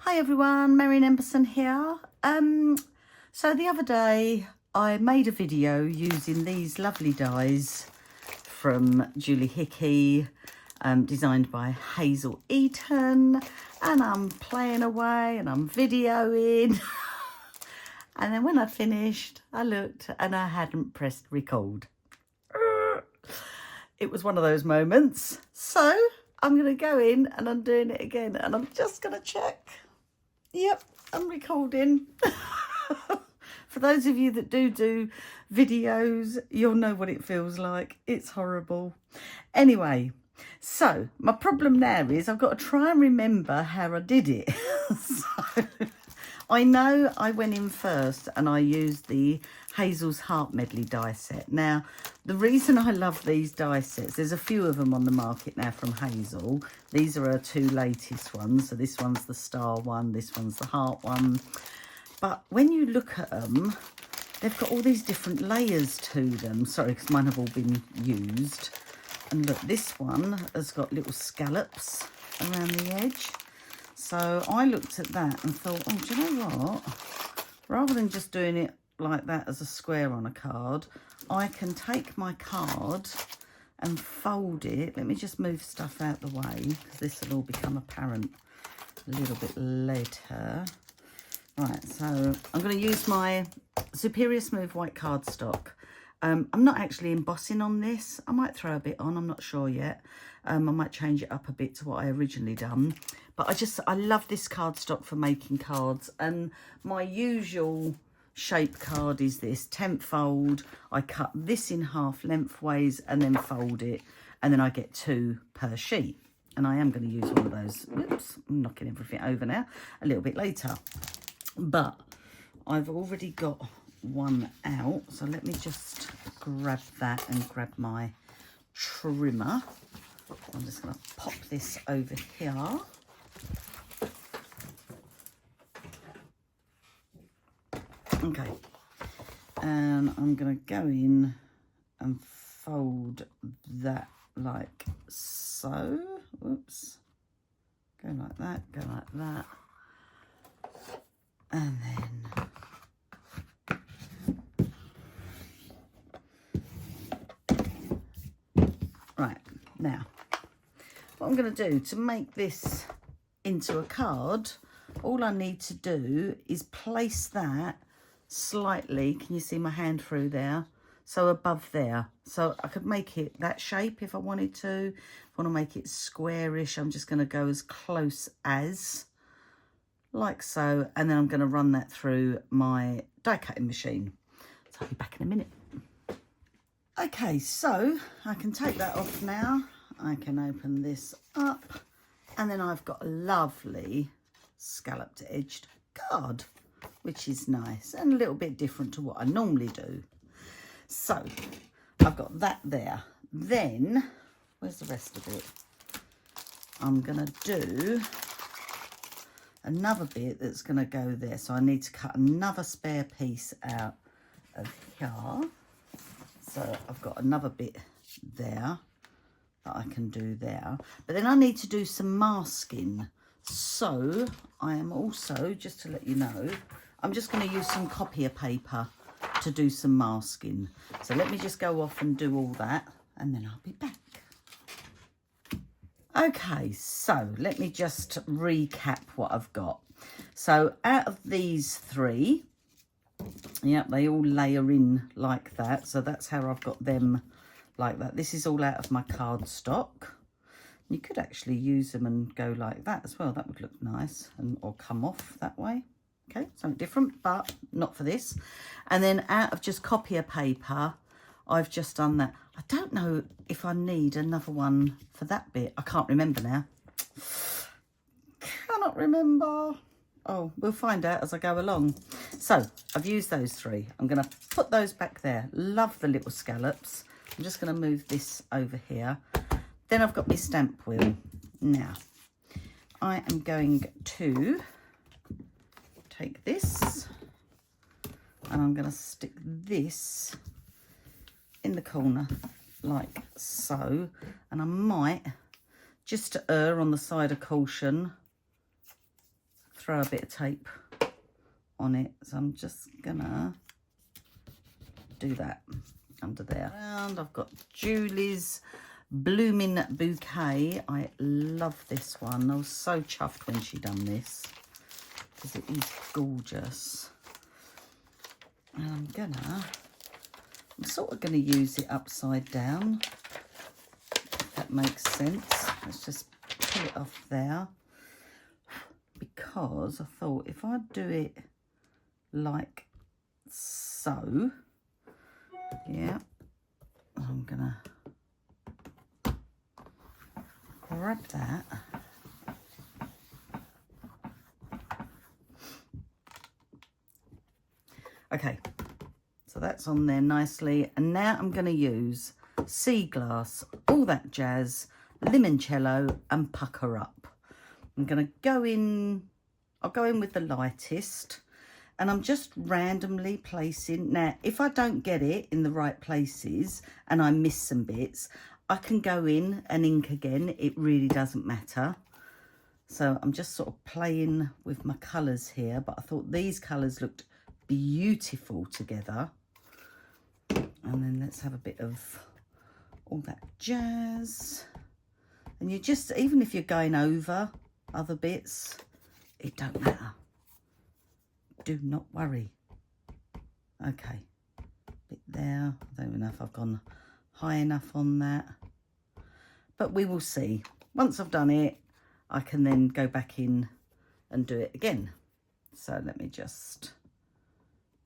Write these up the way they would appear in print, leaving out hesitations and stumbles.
Hi everyone, Marion Emberson here. So the other day I made a video using these lovely dies from Julie Hickey, designed by Hazel, and I'm playing away and I'm videoing. And then when I finished, I looked and I hadn't pressed record. It was one of those moments. So I'm going to go in and I'm doing it again and I'm just going to check. Yep, I'm recording. For those of you that do videos, you'll know what it feels like. It's horrible. Anyway, so my problem now is I've got to try and remember how I did it. So I know I went in first and I used the Hazel's Heart Medley die set. Now, the reason I love these die sets, there's a few of them on the market now from Hazel. These are her two latest ones. So this one's the star one, this one's the heart one. But when you look at them, they've got all these different layers to them. Sorry, because mine have all been used. And look, this one has got little scallops around the edge. So I looked at that and thought, oh, do you know what? Rather than just doing it like that as a square on a card, I can take my card and fold it. Let me just move stuff out the way because this will all become apparent a little bit later. Right, so I'm going to use my Superior Smooth White cardstock. I'm not actually embossing on this. I might throw a bit on, I'm not sure yet. I might change it up a bit to what I originally done. But I love this cardstock for making cards. And my usual shape card is this 10th fold. I cut this in half lengthways and then fold it. And then I get 2 per sheet. And I am going to use one of those. Oops, I'm knocking everything over now. A little bit later. But I've already got one out, so let me just grab that and grab my trimmer. I'm just going to pop this over here. Okay, and I'm going to go in and fold that like so. Oops, go like that, go like that, and then right, now, what I'm going to do to make this into a card, all I need to do is place that slightly, can you see my hand through there? So above there. So I could make it that shape if I wanted to. If I want to make it squarish, I'm just going to go as close as, like so. And then I'm going to run that through my die cutting machine. So I'll be back in a minute. Okay, so I can take that off now. I can open this up and then I've got a lovely scalloped edged card, which is nice and a little bit different to what I normally do. So I've got that there. Then, where's the rest of it? I'm going to do another bit that's going to go there. So I need to cut another spare piece out of here. So I've got another bit there that I can do there. But then I need to do some masking. So I am also, just to let you know, I'm just going to use some copier paper to do some masking. So let me just go off and do all that and then I'll be back. Okay, so let me just recap what I've got. So out of these 3, yeah, they all layer in like that. So that's how I've got them like that. This is all out of my cardstock. You could actually use them and go like that as well. That would look nice, and or come off that way. Okay, something different, but not for this. And then out of just copier paper, I've just done that. I don't know if I need another one for that bit. I can't remember now. Cannot remember. Oh, we'll find out as I go along. So I've used those 3. I'm going to put those back there. Love the little scallops. I'm just going to move this over here. Then I've got my stamp wheel. Now, I am going to take this and I'm going to stick this in the corner like so. And I might, just to err on the side of caution, throw a bit of tape on it. So I'm just gonna do that under there. And I've got Julie's Blooming Bouquet. I love this one. I was so chuffed when she done this because it is gorgeous. And I'm sort of gonna use it upside down, if that makes sense. Let's just pull it off there, because I thought if I do it like so, yeah, I'm gonna grab that. Okay, so that's on there nicely. And now I'm going to use Sea Glass, All That Jazz, Limoncello and Pucker Up. I'm going to go in, I'll go in with the lightest, and I'm just randomly placing. Now, if I don't get it in the right places and I miss some bits, I can go in and ink again. It really doesn't matter. So I'm just sort of playing with my colours here, but I thought these colours looked beautiful together. And then let's have a bit of All That Jazz. And you just, even if you're going over other bits, it don't matter. Do not worry. Okay, bit there. I don't know if I've gone high enough on that, but we will see. Once I've done it, I can then go back in and do it again. So let me just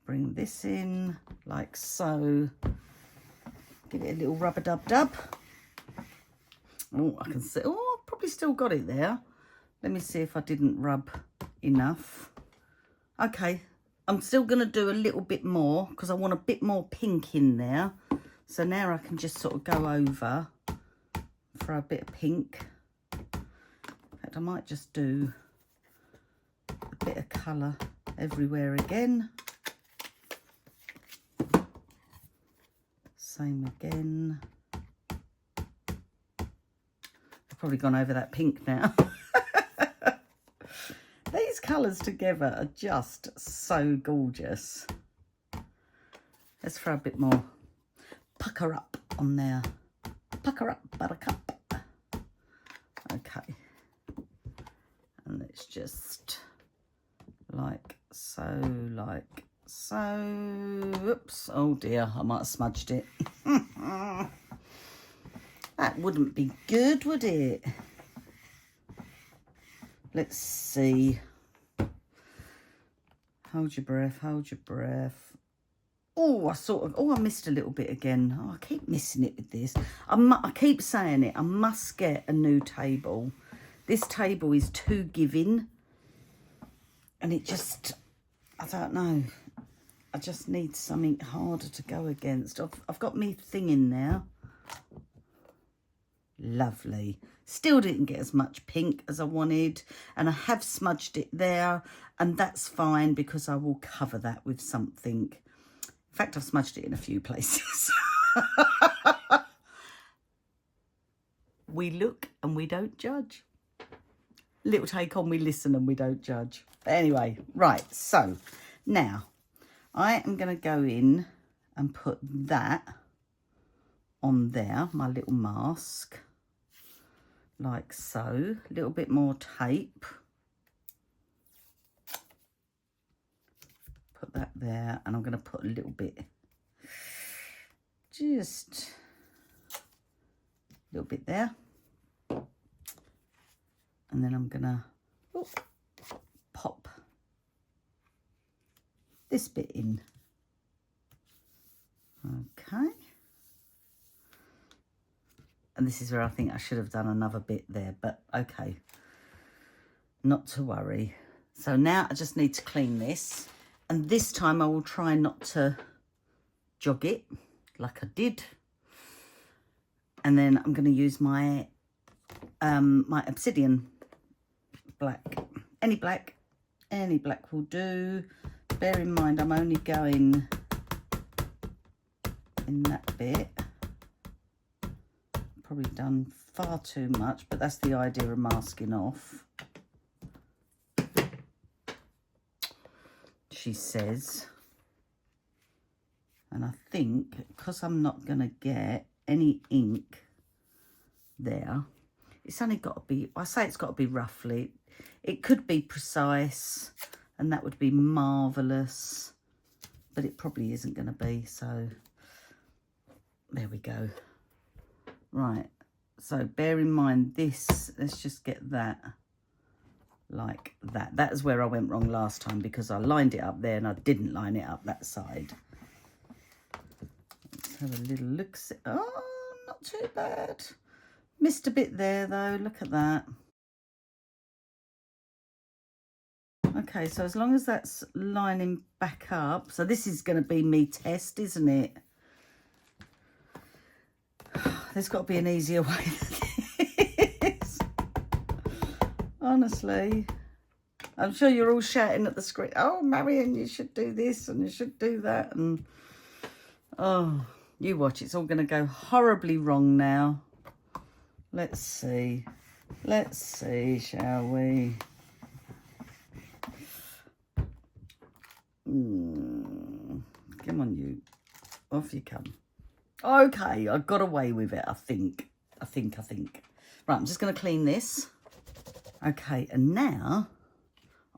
bring this in like so. Give it a little rub-a-dub-dub. Oh, I can see. Oh, I've probably still got it there. Let me see if I didn't rub enough. Okay, I'm still going to do a little bit more because I want a bit more pink in there. So now I can just sort of go over for a bit of pink. In fact, I might just do a bit of colour everywhere again. Same again. I've probably gone over that pink now. These colours together are just so gorgeous. Let's throw a bit more Pucker Up on there. Pucker Up, Buttercup. Okay. And let's just like so, like so. Oops. Oh dear, I might have smudged it. That wouldn't be good, would it? Let's see. Hold your breath, hold your breath. Oh, I missed a little bit again. Oh, I keep missing it with this. I keep saying it. I must get a new table. This table is too giving. And it just, I don't know. I just need something harder to go against. I've got me thing in there. Lovely. Still didn't get as much pink as I wanted. And I have smudged it there. And that's fine because I will cover that with something. In fact, I've smudged it in a few places. We look and we don't judge. Little take on, we listen and we don't judge. But anyway, right, so now I am going to go in and put that on there, my little mask, like so. A little bit more tape. Put that there, and I'm going to put a little bit, just a little bit there. And then I'm going to pop this bit in. Okay. And this is where I think I should have done another bit there, but okay. Not to worry. So now I just need to clean this. And this time I will try not to jog it like I did. And then I'm going to use my my obsidian black. Any black will do. Bear in mind I'm only going in that bit. Probably done far too much, but that's the idea of masking off. she says. And I think because I'm not going to get any ink there, it's only got to be, I say it's got to be roughly. It could be precise and that would be marvellous, but it probably isn't going to be. So there we go. Right. So bear in mind this, let's just get that like that. That is where I went wrong last time because I lined it up there and I didn't line it up that side. Let's have a little look. Oh, not too bad. Missed a bit there though, look at that. Okay, so as long as that's lining back up, so this is going to be me test, isn't it? There's got to be an easier way than this. Honestly. I'm sure you're all shouting at the screen, oh, Marion, you should do this and you should do that. And, oh, you watch, it's all going to go horribly wrong now. Let's see. Let's see, shall we? Come on, you. Off you come. Okay, I got away with it, I think. Right, I'm just going to clean this. Okay, and now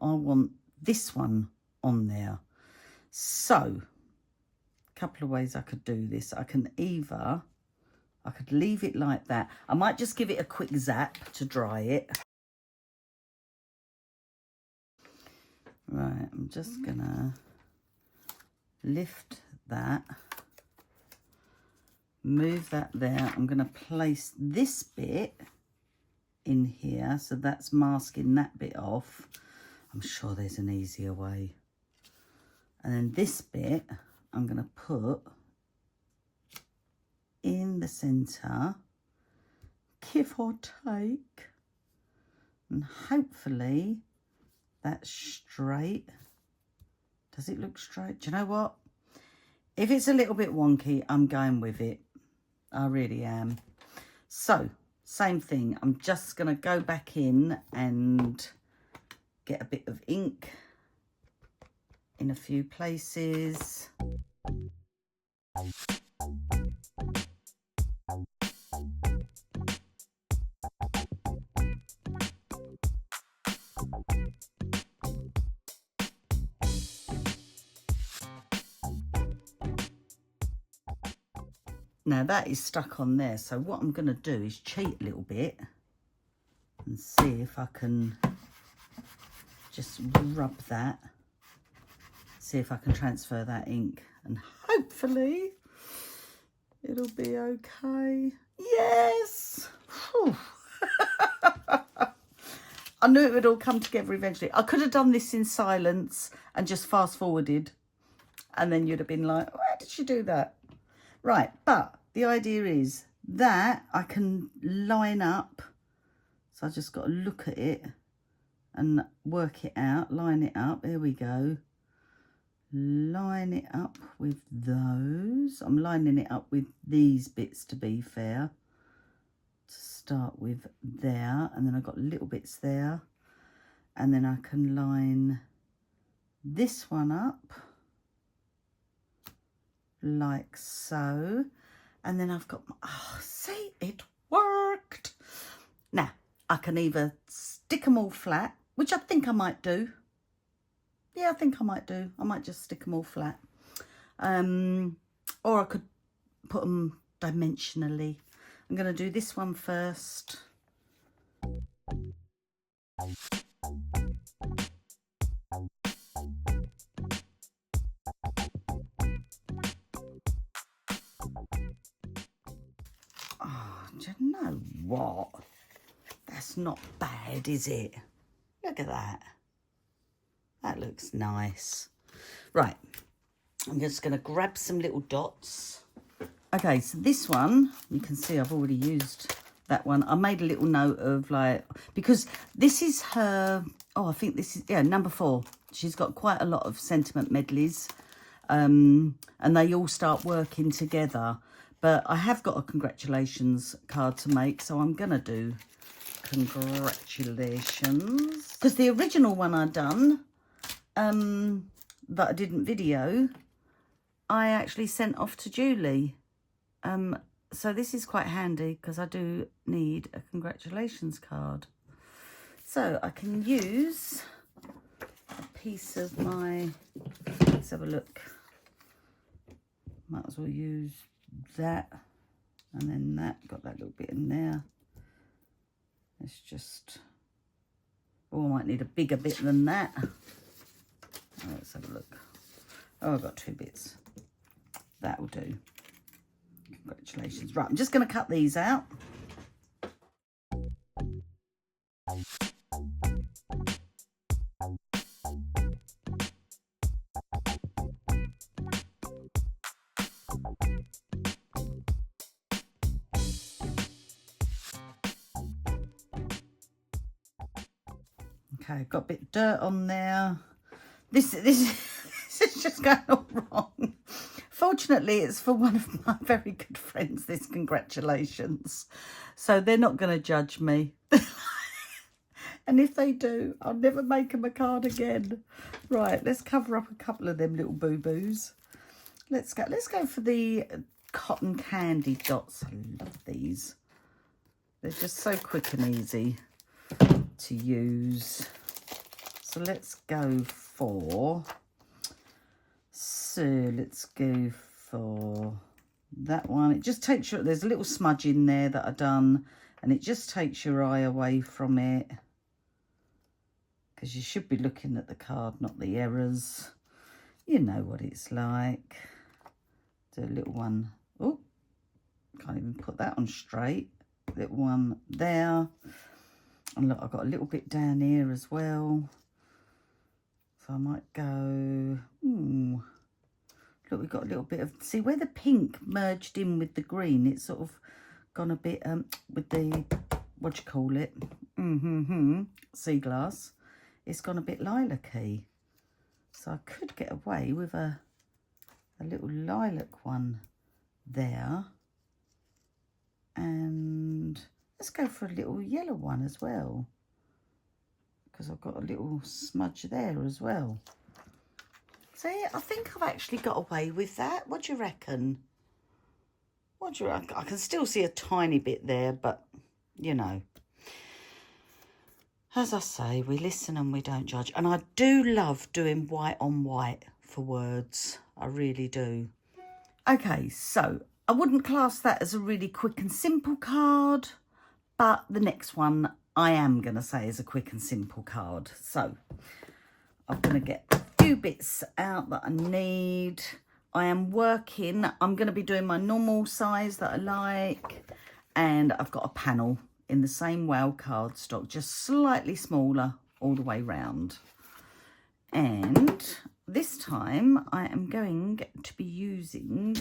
I want this one on there. So, a couple of ways I could do this. I could leave it like that. I might just give it a quick zap to dry it. Right, I'm just going to lift that. Move that there. I'm going to place this bit in here, so that's masking that bit off. I'm sure there's an easier way. And then this bit I'm going to put in the centre, give or take, and hopefully that's straight. Does it look straight? Do you know what? If it's a little bit wonky, I'm going with it. I really am. So, same thing. I'm just going to go back in and get a bit of ink in a few places. Now that is stuck on there, so what I'm going to do is cheat a little bit and see if I can just rub that, see if I can transfer that ink, and hopefully it'll be okay. Yes! I knew it would all come together eventually. I could have done this in silence and just fast forwarded, and then you'd have been like, why did she do that? Right, but the idea is that I can line up. So I just got to look at it and work it out, line it up. There we go. Line it up with those. I'm lining it up with these bits, to be fair. To start with there, and then I've got little bits there. And then I can line this one up like so, and then I've got my, oh, see, it worked. Now I can either stick them all flat, which I think I might do. Yeah, I think I might do. I might just stick them all flat, or I could put them dimensionally. I'm going to do this one first. Oh, do you know what? That's not bad, is it? Look at that. That looks nice. Right, I'm just going to grab some little dots. Okay, so this one, you can see I've already used that one. I made a little note of like, because this is her, oh, I think this is, yeah, number 4. She's got quite a lot of sentiment medleys, and they all start working together. But I have got a congratulations card to make, so I'm going to do congratulations. Because the original one I done, that I didn't video, I actually sent off to Julie. So this is quite handy because I do need a congratulations card. So I can use a piece of my, let's have a look. Might as well use that and then that, got that little bit in there. Let's just, oh, I might need a bigger bit than that. Oh, let's have a look. Oh, I've got 2 bits. That will do. Congratulations. Right, I'm just going to cut these out. Okay, got a bit of dirt on there. This is just going all wrong. Fortunately, it's for one of my very good friends, this congratulations. So they're not going to judge me. And if they do, I'll never make them a card again. Right, let's cover up a couple of them little boo-boos. Let's go for the cotton candy dots. I love these. They're just so quick and easy to use. So let's go for that one. It just takes your, there's a little smudge in there that I've done, and it just takes your eye away from it, because you should be looking at the card, not the errors. You know what it's like. Do a little one. Oh, can't even put that on straight. Little one there. And look, I've got a little bit down here as well. So I might go, look, we've got a little bit of, see where the pink merged in with the green, it's sort of gone a bit with the, what do you call it? Sea glass. It's gone a bit lilac-y. So I could get away with a little lilac one there. And let's go for a little yellow one as well, because I've got a little smudge there as well. See, I think I've actually got away with that. What do you reckon? What do you reckon? I can still see a tiny bit there, but, you know. As I say, we listen and we don't judge. And I do love doing white on white for words. I really do. Okay, so I wouldn't class that as a really quick and simple card, but the next one I am going to say is a quick and simple card. So I'm going to get a few bits out that I need. I'm going to be doing my normal size that I like, and I've got a panel in the same Wow cardstock, just slightly smaller all the way round. And this time I am going to be using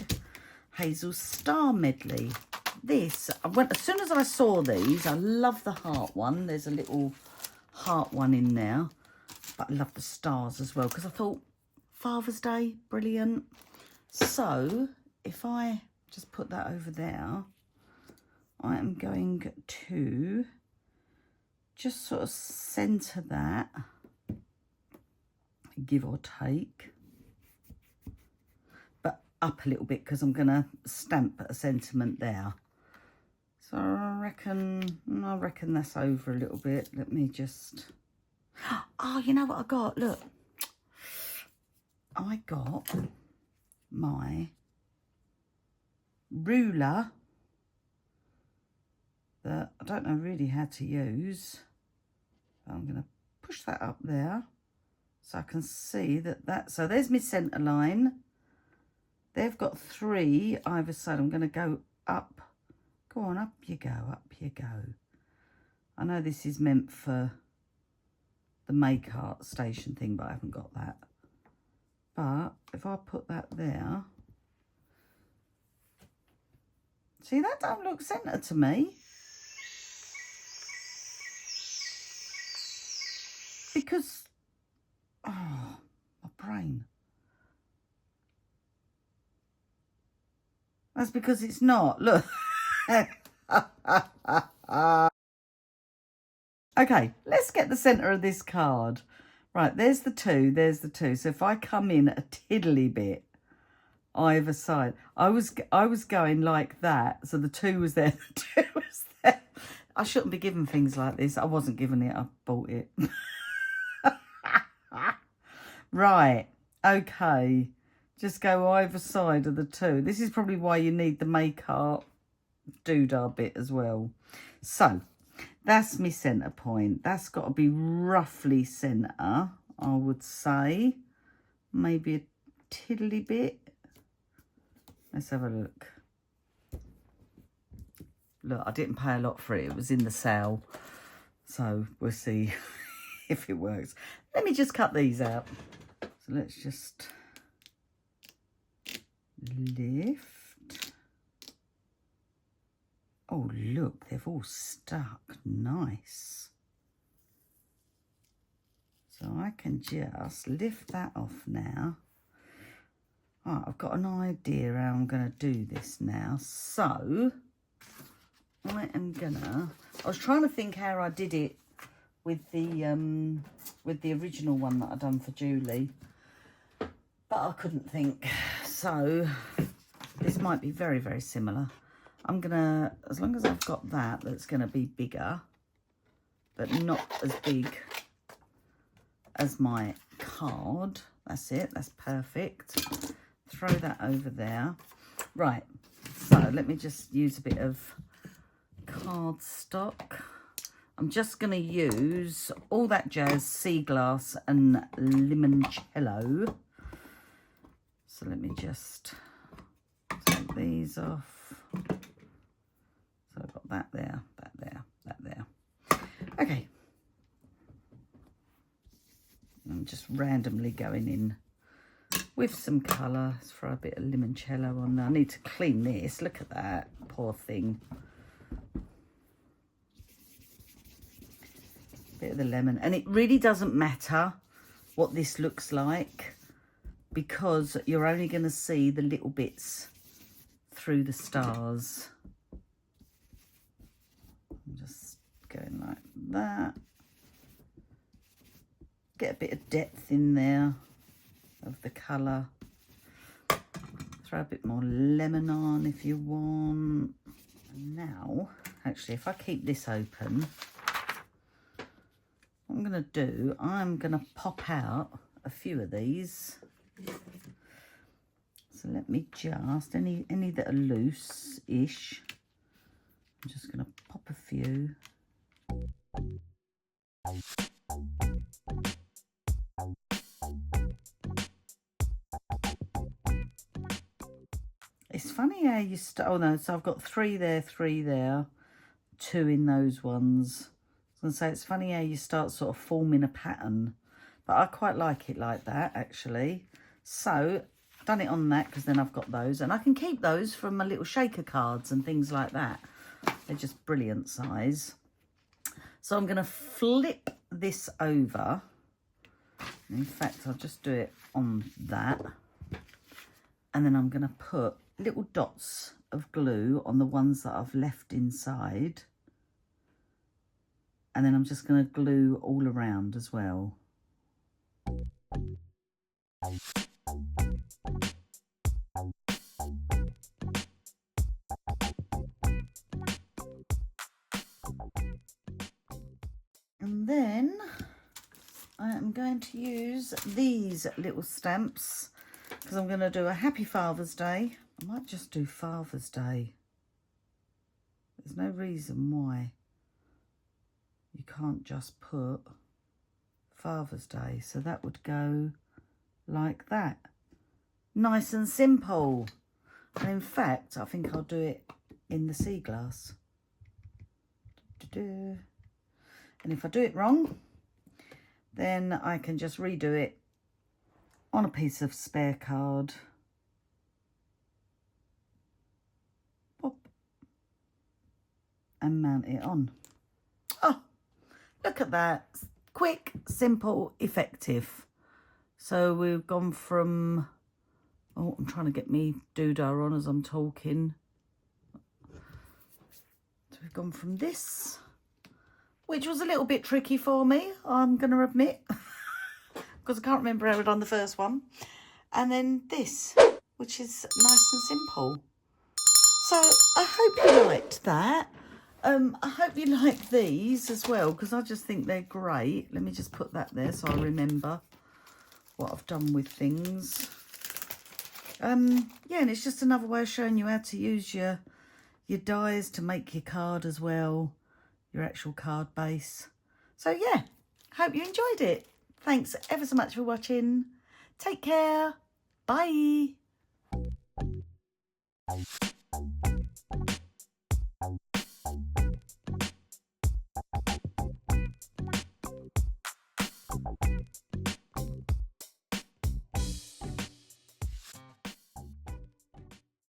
Hazel's Star Medley. This, as soon as I saw these, I love the heart one. There's a little heart one in there, but I love the stars as well, because I thought Father's Day, brilliant. So if I just put that over there, I am going to just sort of centre that, give or take, but up a little bit, because I'm going to stamp a sentiment there. So I reckon that's over a little bit. Let me just, oh, you know what I got? Look, I got my ruler that I don't know really how to use. I'm going to push that up there so I can see that, so there's my centre line. They've got 3 either side. I'm going to go up. Go on, up you go, up you go. I know this is meant for the make art station thing, but I haven't got that. But if I put that there, see, that don't look centre to me. Because, oh, my brain. That's because it's not. Look. Okay, let's get the centre of this card. Right, there's the two, there's the two. So if I come in a tiddly bit either side, I was going like that. So the two was there, the two was there. I shouldn't be given things like this. I wasn't given it, I bought it. Right, okay. Just go either side of the two. This is probably why you need the make art doodah bit as well. So that's my centre point. That's got to be roughly centre, I would say. Maybe a tiddly bit. Let's have a look. Look, I didn't pay a lot for it. It was in the sale. So we'll see if it works. Let me just cut these out. So let's just lift. Oh, look, they've all stuck. Nice. So I can just lift that off now. Right, I've got an idea how I'm going to do this now. So I am gonna. I was trying to think how I did it with the original one that I done for Julie, but I couldn't think. So this might be very, very similar. I'm gonna, as long as I've got that, that's gonna be bigger, but not as big as my card. That's it. That's perfect. Throw that over there. Right. So let me just use a bit of cardstock. I'm just going to use all that jazz, sea glass and limoncello. So let me just take these off. So I've got that there, that there, that there. Okay. I'm just randomly going in with some colour. Let's throw a bit of limoncello on there. I need to clean this. Look at that. Poor thing. Bit of the lemon. And it really doesn't matter what this looks like, because you're only going to see the little bits through the stars. I'm just going like that. Get a bit of depth in there of the colour. Throw a bit more lemon on if you want. And now, actually, if I keep this open, what I'm going to do, I'm going to pop out a few of these. So let me just, any that are loose-ish, I'm just going to pop a few. It's funny how you start. Oh no, so I've got 3 there, 3 there, 2 in those ones. I was going to say, it's funny how you start sort of forming a pattern, but I quite like it like that actually. So I've done it on that because then I've got those, and I can keep those from my little shaker cards and things like that. They're just brilliant size. So I'm going to flip this over. In fact, I'll just do it on that. And then I'm going to put little dots of glue on the ones that I've left inside. And then I'm just going to glue all around as well. And then I am going to use these little stamps because I'm going to do a Happy Father's Day. I might just do Father's Day. There's no reason why you can't just put Father's Day. So that would go like that. Nice and simple. And in fact, I think I'll do it in the sea glass. And if I do it wrong, then I can just redo it on a piece of spare card. Pop. And mount it on. Oh, look at that. Quick, simple, effective. So we've gone from... Oh, I'm trying to get me doodah on as I'm talking. So we've gone from this, which was a little bit tricky for me, I'm going to admit. because I can't remember how I done the first one. And then this, which is nice and simple. So I hope you liked that. I hope you like these as well, because I just think they're great. Let me just put that there so I remember what I've done with things. Yeah, and it's just another way of showing you how to use your dies to make your card as well, your actual card base. So yeah, hope you enjoyed it. Thanks ever so much for watching. Take care. Bye.